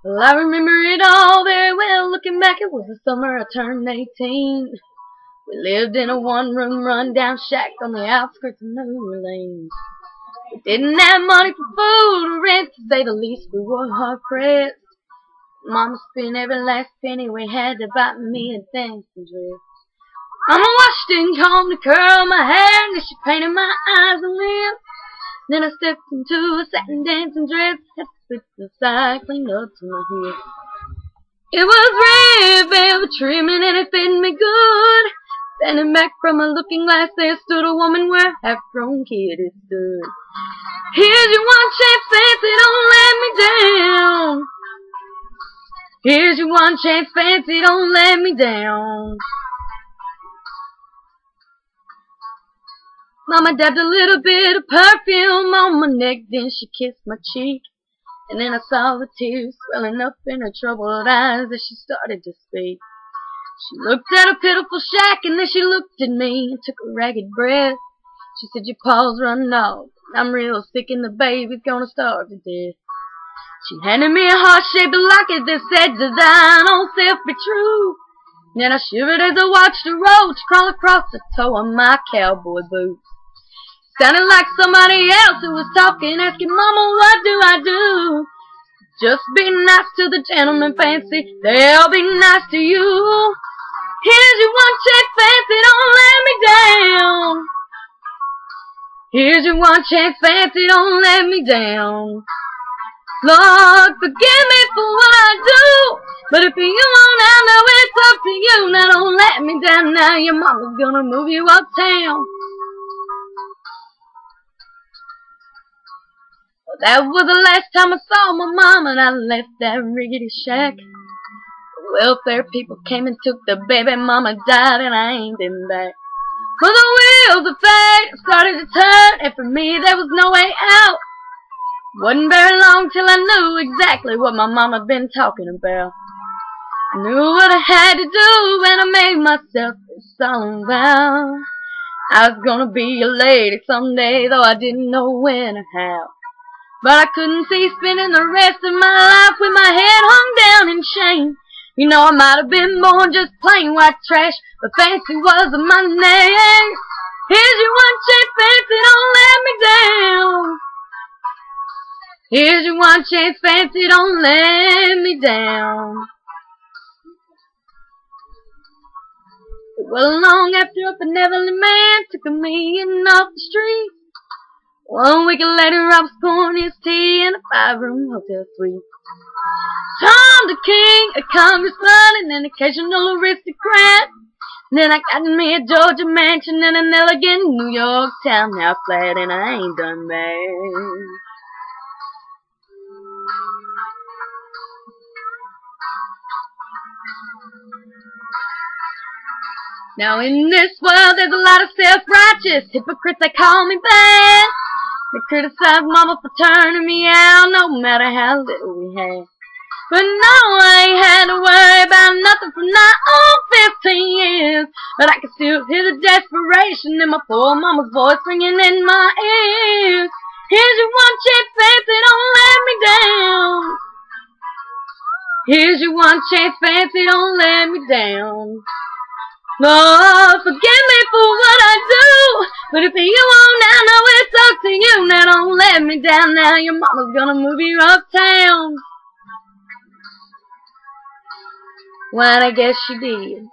Well, I remember it all very well. Looking back, it was the summer I turned 18. We lived in a one-room run-down shack on the outskirts of New Orleans. We didn't have money for food or rent, to say the least. We were hard-pressed. Mama spent every last penny we had to buy me a dancing dress. Mama washed and combed and curled my hair, and then she painted my eyes and lips. Then I stepped into a satin dancing dress, had to slip the side clean up to my hips. It was red velvet trimming and it fit me good. Standing back from a looking glass, there stood a woman where a half-grown kid had stood. Here's your one chance, fancy, don't let me down. Here's your one chance, fancy, don't let me down. Mama dabbed a little bit of perfume on my neck, then she kissed my cheek. And then I saw the tears swelling up in her troubled eyes as she started to speak. She looked at a pitiful shack, and then she looked at me and took a ragged breath. She said, your pa's running off, I'm real sick and the baby's gonna starve to death. She handed me a heart-shaped locket that said, to thine own self be true. Then I shivered as I watched a roach crawl across the toe of my cowboy boots. Sounded like somebody else who was talking, asking, Mama, what do I do? Just be nice to the gentleman, fancy, they'll be nice to you. Here's your one chance, fancy, don't let me down. Here's your one chance, fancy, don't let me down. Lord, forgive me for what I do, but if you want, I know it's up to you. Now don't let me down now, your mama's gonna move you uptown. Well, that was the last time I saw my mama, and I left that rickety shack. The welfare people came and took the baby, mama died, and I ain't been back. Well, the wheels of fate started to turn, and for me there was no way out. Wasn't very long till I knew exactly what my mama had been talking about. I knew what I had to do, and I made myself a solemn vow. I was gonna be a lady someday, though I didn't know when or how. But I couldn't see spending the rest of my life with my head hung down in shame. You know, I might have been born just plain white trash, but fancy wasn't my name. Here's your one chance, fancy, don't let me down. Here's your one chance, fancy, don't let me down. Well, long after a benevolent man took me in off the street. 1 week later, I was pouring his tea in a 5-room hotel suite. Tom the king, a congressman, and an occasional aristocrat. Then I got me a Georgia mansion and an elegant New York townhouse flat, and I ain't done bad. Now in this world there's a lot of self-righteous hypocrites that call me bad. They criticize mama for turning me out, no matter how little we had. But no, I ain't had to worry about nothing for now on 15 years. But I can still hear the desperation in my poor mama's voice ringing in my ears. Here's your one chance, fancy, don't let me down. Here's your one chance, fancy, don't let me down. Lord, forgive me for what I do, but if you won't, I know it's up to you. Now don't let me down now, your mama's gonna move you uptown. Well, I guess she did.